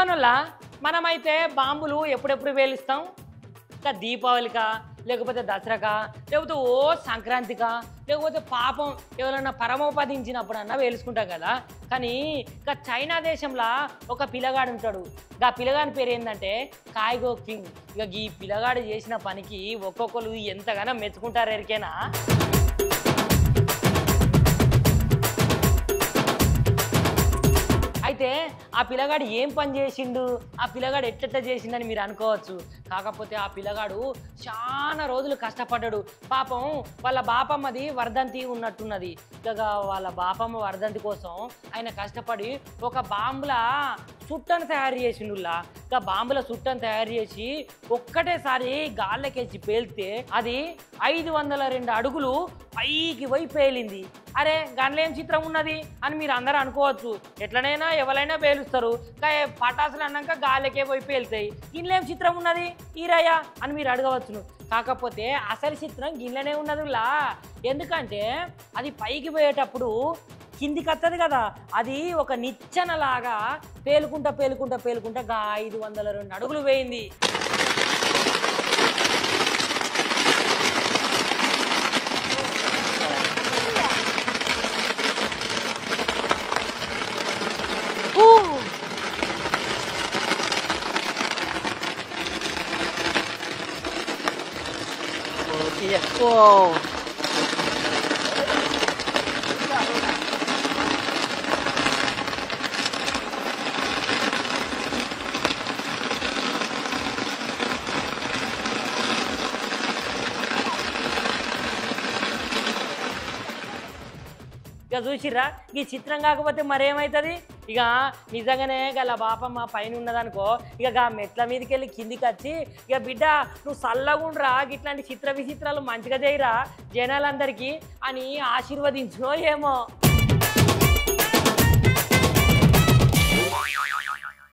ఇగోనులా మనమైతే బాంబులు ఎప్పుడెప్పుడు పేలుస్తాం? ఇంకా దీపావళికా, లేకపోతే దసరాకా, లేకపోతే ఓ సంక్రాంతికా, లేకపోతే పాపం ఎవరైనా పరమోపదించినప్పుడన్నా పేలుసుకుంటాం కదా. కానీ ఇక చైనా దేశంలో ఒక పిల్లగాడు ఉంటాడు. ఆ పిల్లగాడి పేరు ఏంటంటే కాయిగో కింగ్. ఇక ఈ పిల్లగాడు చేసిన పనికి ఒక్కొక్కరు ఎంతగానో మెచ్చుకుంటారు ఎరికేనా. అయితే ఆ పిల్లగాడు ఏం పని చేసిండు, ఆ పిల్లగాడు ఎట్ట చేసిండని మీరు అనుకోవచ్చు. కాకపోతే ఆ పిల్లగాడు చాలా రోజులు కష్టపడ్డాడు. పాపం వాళ్ళ బాపమ్మది వర్ధంతి ఉన్నట్టున్నది. ఇక వాళ్ళ బాపమ్మ వర్ధంతి కోసం ఆయన కష్టపడి ఒక బాంబుల చుట్టను తయారు చేసిండులా. ఇక బాంబుల చుట్టను తయారు చేసి ఒక్కటేసారి గాల్లకేసి పేలితే అది 502 అడుగులు పైకి పోయి పేలింది. అరే గన్లో ఏం చిత్రం ఉన్నది అని మీరు అందరూ అనుకోవచ్చు. ఎట్లనైనా ఎవరైనా పేలుస్తారు, పటాసులు అన్నాక గాలికే పోయి పేలుతాయి, గిన్నెలో ఏం చిత్రం ఉన్నది ఈరయ్య అని మీరు అడగవచ్చును. కాకపోతే అసలు చిత్రం గిన్నెనే ఉన్నదిలా. ఎందుకంటే అది పైకి పోయేటప్పుడు కిందికి వస్తుంది కదా, అది ఒక నిచ్చెనలాగా పేలుకుంటా పేలుకుంటా పేలుకుంటా 502 అడుగులు వేయింది. Wow. ఇక చూసిర్రా, ఈ చిత్రం కాకపోతే మరేమవుతుంది? ఇక నిజంగానే గల బాపమ్మ పైన ఉన్నదనుకో, ఇక మెట్ల మీదకి వెళ్ళి కిందికి వచ్చి, ఇక బిడ్డ నువ్వు చల్లగుండ్రా, ఇట్లాంటి చిత్ర విచిత్రాలు మంచిగా చేయరా జనాలందరికీ అని ఆశీర్వదించునో ఏమో.